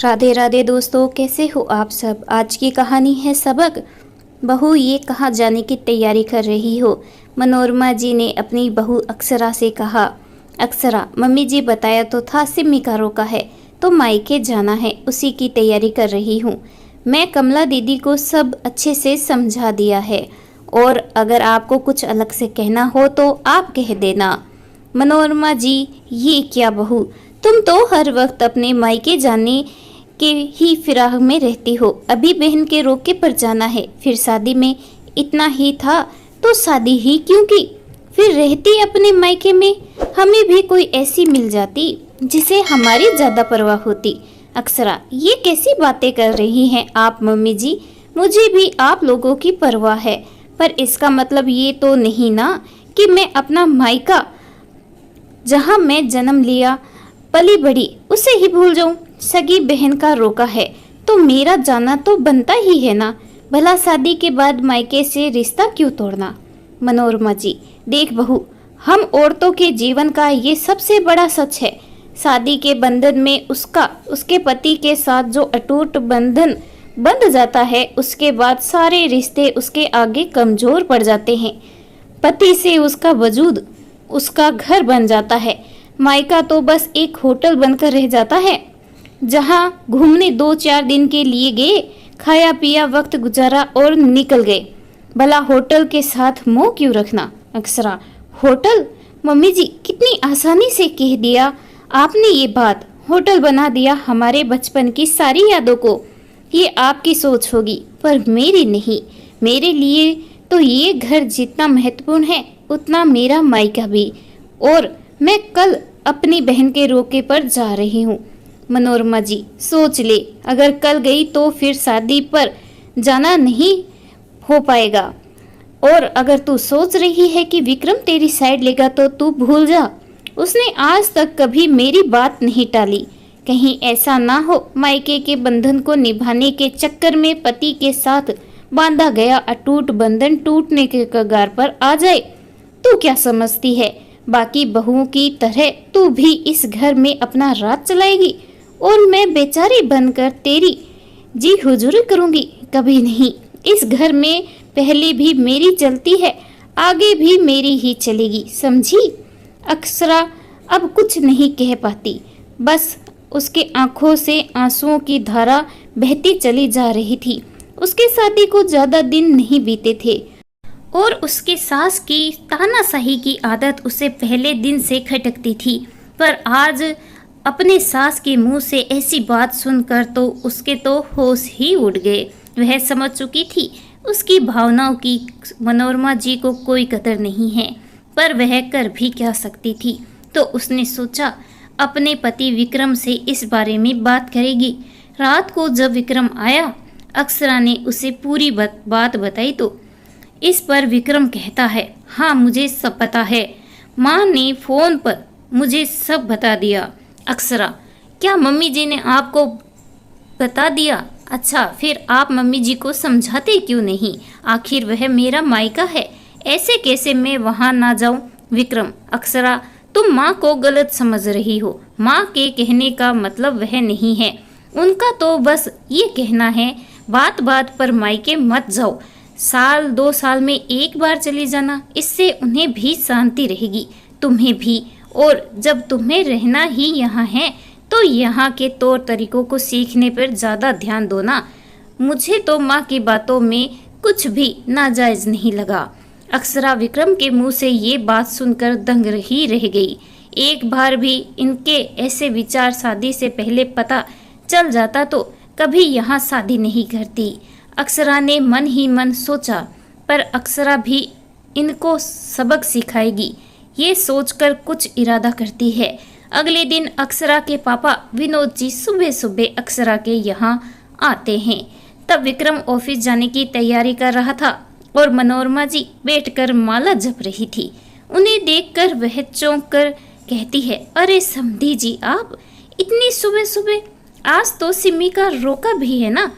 राधे राधे दोस्तों, कैसे हो आप सब। आज की कहानी है सबक। बहू ये कहाँ जाने की तैयारी कर रही हो। मनोरमा जी ने अपनी बहू अक्षरा से कहा। अक्षरा, मम्मी जी बताया तो था सिम्मी का रोका है तो मायके जाना है, उसी की तैयारी कर रही हूँ। मैं कमला दीदी को सब अच्छे से समझा दिया है और अगर आपको कुछ अलग से कहना हो तो आप कह देना। मनोरमा जी, ये क्या बहू, तुम तो हर वक्त अपने मायके जाने के ही फिराक में रहती हो। अभी बहन के रोके पर जाना है, फिर शादी में इतना ही था तो शादी ही क्यों की, फिर रहती अपने मायके में। हमें भी कोई ऐसी मिल जाती जिसे हमारी ज्यादा परवाह होती। अक्षरा, ये कैसी बातें कर रही हैं आप मम्मी जी। मुझे भी आप लोगों की परवाह है, पर इसका मतलब ये तो नहीं ना कि मैं अपना मायका जहाँ मैं जन्म लिया पली बड़ी उसे ही भूल जाऊं। सगी बहन का रोका है तो मेरा जाना तो बनता ही है ना। भला शादी के बाद मायके से रिश्ता क्यों तोड़ना। मनोरमा जी, देख बहू, हम औरतों के जीवन का ये सबसे बड़ा सच है। शादी के बंधन में उसके पति के साथ जो अटूट बंधन बंध जाता है, उसके बाद सारे रिश्ते उसके आगे कमजोर पड़ जाते हैं। पति से उसका वजूद उसका घर बन जाता है। मायका तो बस एक होटल बनकर रह जाता है जहां घूमने 2-4 दिन के लिए गए, खाया पिया, वक्त गुजारा और निकल गए। भला होटल के साथ मोह क्यों रखना। अक्षरा, होटल? मम्मी जी, कितनी आसानी से कह दिया आपने ये बात। होटल बना दिया हमारे बचपन की सारी यादों को। ये आपकी सोच होगी पर मेरी नहीं। मेरे लिए तो ये घर जितना महत्वपूर्ण है उतना मेरा मायका भी। और मैं कल अपनी बहन के रोके पर जा रही हूँ। मनोरमा जी, सोच ले, अगर कल गई तो फिर शादी पर जाना नहीं हो पाएगा। और अगर तू सोच रही है कि विक्रम तेरी साइड लेगा तो तू भूल जा, उसने आज तक कभी मेरी बात नहीं टाली। कहीं ऐसा ना हो मायके के बंधन को निभाने के चक्कर में पति के साथ बांधा गया अटूट बंधन टूटने के कगार पर आ जाए। तू क्या समझती है, बाकी बहुओं की तरह तू भी इस घर में अपना राज चलाएगी और मैं बेचारी बनकर तेरी जी हुजूरी करूंगी? कभी नहीं। इस घर में पहले भी मेरी चलती है, आगे भी मेरी ही चलेगी, समझी। अक्षरा अब कुछ नहीं कह पाती, बस उसके आंखों से आंसुओं की धारा बहती चली जा रही थी। उसके शादी को ज्यादा दिन नहीं बीते थे और उसके सास की तानाशाही की आदत उसे पहले दिन से खटकती थी। पर आज अपने सास के मुंह से ऐसी बात सुनकर तो उसके तो होश ही उड़ गए। वह समझ चुकी थी उसकी भावनाओं की मनोरमा जी को कोई कदर नहीं है, पर वह कर भी क्या सकती थी। तो उसने सोचा अपने पति विक्रम से इस बारे में बात करेगी। रात को जब विक्रम आया, अक्षरा ने उसे पूरी बात बताई तो इस पर विक्रम कहता है, हाँ मुझे सब पता है, माँ ने फोन पर मुझे सब बता दिया। अक्षरा, क्या मम्मी जी ने आपको बता दिया? अच्छा, फिर आप मम्मी जी को समझाते क्यों नहीं? आखिर वह मेरा मायका है, ऐसे कैसे मैं वहाँ ना जाऊँ? विक्रम, अक्षरा, तुम माँ को गलत समझ रही हो। माँ के कहने का मतलब वह नहीं है। उनका तो बस ये कहना है बात बात पर मायके मत जाओ, 1-2 साल में एक बार चली जाना, इससे उन्हें भी शांति रहेगी, तुम्हें भी। और जब तुम्हें रहना ही यहाँ है तो यहाँ के तौर तरीकों को सीखने पर ज़्यादा ध्यान दो ना। मुझे तो माँ की बातों में कुछ भी नाजायज नहीं लगा। अक्षरा विक्रम के मुंह से ये बात सुनकर दंग ही रह गई। एक बार भी इनके ऐसे विचार शादी से पहले पता चल जाता तो कभी यहाँ शादी नहीं करती। अक्षरा ने मन ही मन सोचा, पर अक्षरा भी इनको सबक सिखाएगी, ये सोचकर कुछ इरादा करती है। अगले दिन अक्षरा के पापा विनोद जी सुबह सुबह अक्षरा के यहाँ आते हैं। तब विक्रम ऑफिस जाने की तैयारी कर रहा था और मनोरमा जी बैठकर माला जप रही थी। उन्हें देखकर वह चौंक कर कहती है, अरे समधी जी, आप इतनी सुबह सुबह? आज तो सिमी का रोका भी है ना,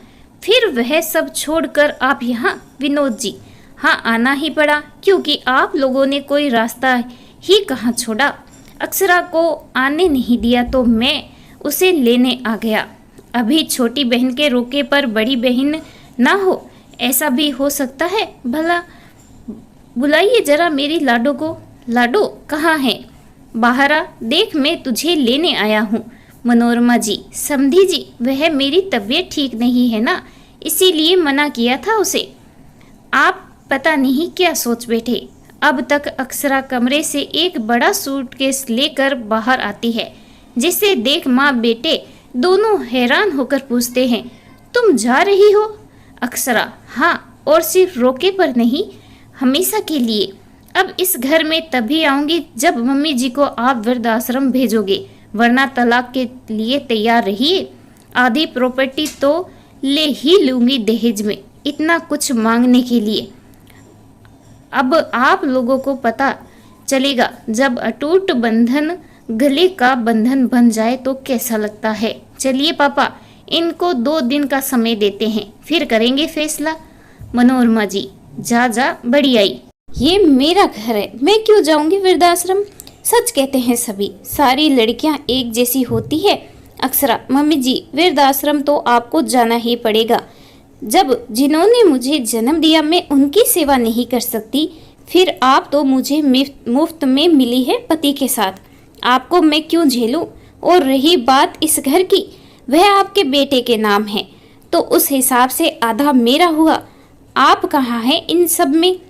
फिर वह सब छोड़कर आप यहाँ? विनोद जी, हाँ आना ही पड़ा, क्योंकि आप लोगों ने कोई रास्ता ही कहाँ छोड़ा। अक्षरा को आने नहीं दिया तो मैं उसे लेने आ गया। अभी छोटी बहन के रोके पर बड़ी बहन ना हो, ऐसा भी हो सकता है भला? बुलाइए जरा मेरी लाडो को। लाडो कहाँ है? बाहर आ, देख मैं तुझे लेने आया हूँ। मनोरमा जी, समधी जी, वह मेरी तबीयत ठीक नहीं है ना, इसीलिए मना किया था उसे। आप पता नहीं क्या सोच बैठे। अब तक अक्सरा कमरे से एक बड़ा सूटकेस लेकर बाहर आती है, जिसे देख माँ बेटे दोनों हैरान होकर पूछते हैं, तुम जा रही हो? अक्सरा, हाँ, और सिर्फ रोके पर नहीं, हमेशा के लिए। अब इस घर में तभी आऊंगी जब मम्मी जी को आप वृद्धाश्रम भेजोगे, वरना तलाक के लिए तैयार रहिए। आधी प्रॉपर्टी तो ले ही लूंगी दहेज में, इतना कुछ मांगने के लिए। अब आप लोगों को पता चलेगा जब अटूट बंधन गले का बंधन बन जाए तो कैसा लगता है। चलिए पापा, इनको 2 दिन का समय देते हैं, फिर करेंगे फैसला। मनोरमा जी, जा जा, बड़ी आई। ये मेरा घर है, मैं क्यों जाऊंगी वृद्धाश्रम? सच कहते हैं सभी, सारी लड़कियां एक जैसी होती है। अक्सरा, मम्मी जी, वृद्धाश्रम तो आपको जाना ही पड़ेगा। जब जिन्होंने मुझे जन्म दिया मैं उनकी सेवा नहीं कर सकती, फिर आप तो मुझे मुफ्त में मिली है पति के साथ, आपको मैं क्यों झेलूं? और रही बात इस घर की, वह आपके बेटे के नाम है, तो उस हिसाब से आधा मेरा हुआ। आप कहाँ हैं इन सब में?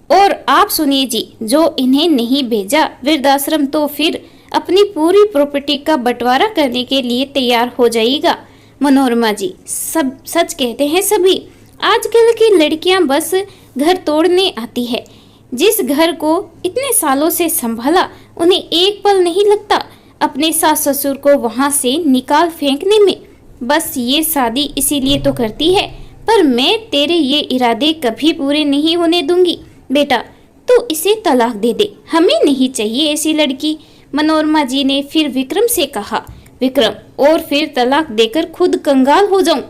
और आप सुनिए जी, जो इन्हें नहीं भेजा वृद्धाश्रम तो फिर अपनी पूरी प्रॉपर्टी का बंटवारा करने के लिए तैयार हो जाएगा। मनोरमा जी, सब सच कहते हैं सभी, आजकल की लड़कियां बस घर तोड़ने आती है। जिस घर को इतने सालों से संभाला, उन्हें एक पल नहीं लगता अपने सास ससुर को वहां से निकाल फेंकने में। बस ये शादी इसीलिए तो करती है, पर मैं तेरे ये इरादे कभी पूरे नहीं होने दूंगी। बेटा, तू इसे तलाक दे दे, हमें नहीं चाहिए ऐसी लड़की। मनोरमा जी ने फिर विक्रम से कहा, विक्रम, और फिर तलाक देकर खुद कंगाल हो जाऊं।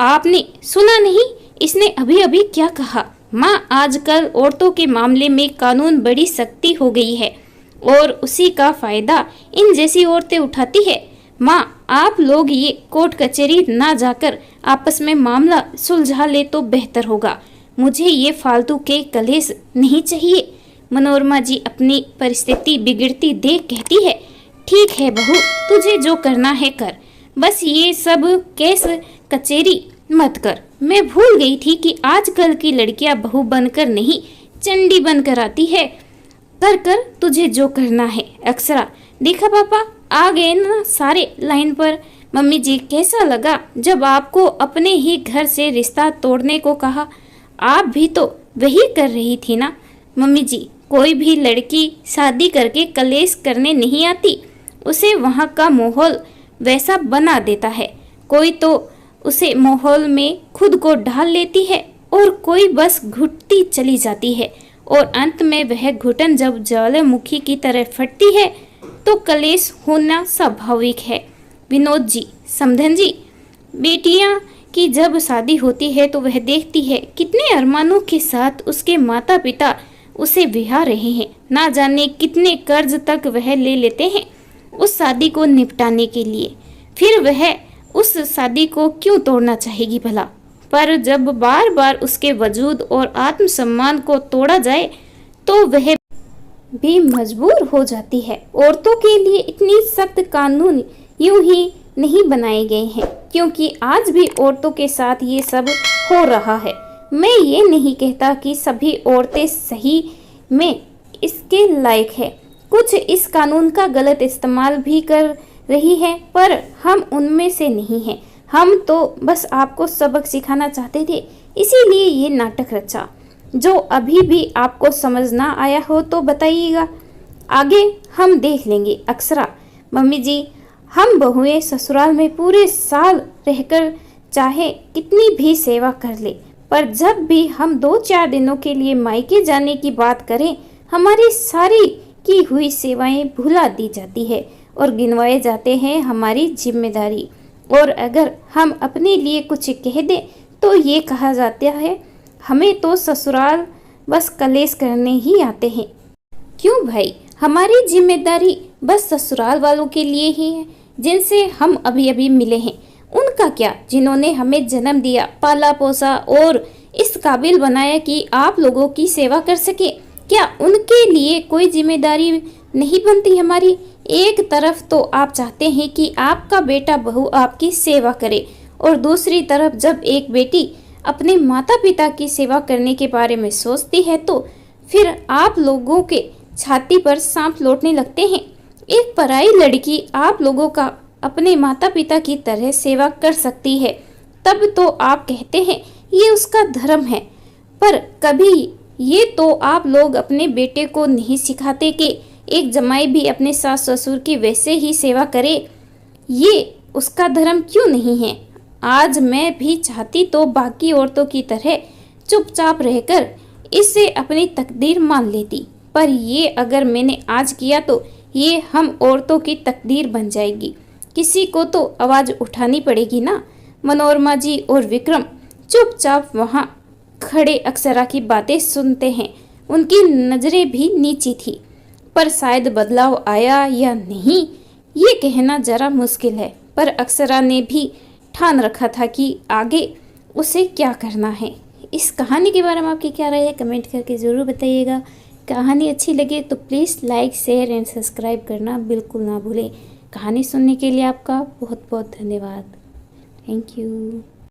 आपने सुना नहीं, इसने अभी अभी क्या कहा? माँ, आजकल औरतों के मामले में कानून बड़ी सख्ती हो गई है और उसी का फायदा इन जैसी औरतें उठाती है। माँ, आप लोग ये कोर्ट कचहरी ना जाकर आपस में मामला सुलझा ले तो बेहतर होगा। मुझे ये फालतू के कलेश नहीं चाहिए। मनोरमा जी अपनी परिस्थिति बिगड़ती देख कहती है, ठीक है बहू, तुझे जो करना है कर, बस ये सब केस कचेरी मत कर। मैं भूल गई थी कि आजकल की लड़कियां बहू बनकर नहीं, चंडी बनकर आती है। कर कर, तुझे जो करना है। अक्सरा, देखा पापा, आ गए ना सारे लाइन पर। मम्मी जी, कैसा लगा जब आपको अपने ही घर से रिश्ता तोड़ने को कहा? आप भी तो वही कर रही थी ना? मम्मी जी, कोई भी लड़की शादी करके कलेश करने नहीं आती, उसे वहाँ का माहौल वैसा बना देता है। कोई तो उसे माहौल में खुद को ढाल लेती है और कोई बस घुटती चली जाती है, और अंत में वह घुटन जब ज्वालामुखी की तरह फटती है तो कलेश होना स्वाभाविक है। विनोद जी, समधन जी, बेटियां की जब शादी होती है तो वह देखती है कितने अरमानों के साथ उसके माता पिता उसे विहा रहे हैं, ना जाने कितने कर्ज तक वह ले लेते हैं उस शादी को निपटाने के लिए। फिर वह उस शादी को क्यों तोड़ना चाहेगी भला? पर जब बार बार उसके वजूद और आत्मसम्मान को तोड़ा जाए तो वह भी मजबूर हो जाती है। औरतों के लिए इतनी सख्त कानून यूं ही नहीं बनाए गए हैं, क्योंकि आज भी औरतों के साथ ये सब हो रहा है। मैं ये नहीं कहता कि सभी औरतें सही में इसके लायक है, कुछ इस कानून का गलत इस्तेमाल भी कर रही है, पर हम उनमें से नहीं हैं। हम तो बस आपको सबक सिखाना चाहते थे, इसीलिए ये नाटक रचा। जो अभी भी आपको समझ ना आया हो तो बताइएगा, आगे हम देख लेंगे। अक्सरा, मम्मी जी, हम बहुएं ससुराल में पूरे साल रहकर चाहे कितनी भी सेवा कर ले, पर जब भी हम 2-4 दिनों के लिए मायके जाने की बात करें, हमारी सारी की हुई सेवाएं भुला दी जाती है और गिनवाए जाते हैं हमारी जिम्मेदारी। और अगर हम अपने लिए कुछ कह दें तो ये कहा जाता है हमें तो ससुराल बस कलेश करने ही आते हैं। क्यों भाई, हमारी जिम्मेदारी बस ससुराल वालों के लिए ही है जिनसे हम अभी अभी मिले हैं। उनका क्या, जिन्होंने हमें जन्म दिया, पाला पोसा और इस काबिल बनाया कि आप लोगों की सेवा कर सके? क्या उनके लिए कोई जिम्मेदारी नहीं बनती हमारी? एक तरफ तो आप चाहते हैं कि आपका बेटा बहू आपकी सेवा करे, और दूसरी तरफ जब एक बेटी अपने माता पिता की सेवा करने के बारे में सोचती है तो फिर आप लोगों के छाती पर सांप लौटने लगते हैं। एक पराई लड़की आप लोगों का अपने माता पिता की तरह सेवा कर सकती है, तब तो आप कहते हैं ये उसका धर्म है। पर कभी ये तो आप लोग अपने बेटे को नहीं सिखाते कि एक जमाई भी अपने सास ससुर की वैसे ही सेवा करे। ये उसका धर्म क्यों नहीं है? आज मैं भी चाहती तो बाकी औरतों की तरह चुपचाप रहकर इसे अपनी तकदीर मान लेती, पर ये अगर मैंने आज किया तो ये हम औरतों की तकदीर बन जाएगी। किसी को तो आवाज़ उठानी पड़ेगी ना। मनोरमा जी और विक्रम चुपचाप वहाँ खड़े अक्षरा की बातें सुनते हैं। उनकी नज़रें भी नीची थी, पर शायद बदलाव आया या नहीं ये कहना जरा मुश्किल है। पर अक्षरा ने भी ठान रखा था कि आगे उसे क्या करना है। इस कहानी के बारे में आपकी क्या राय है, कमेंट करके ज़रूर बताइएगा। कहानी अच्छी लगे तो please like share and subscribe करना बिल्कुल ना भूलें। कहानी सुनने के लिए आपका बहुत बहुत धन्यवाद। Thank you.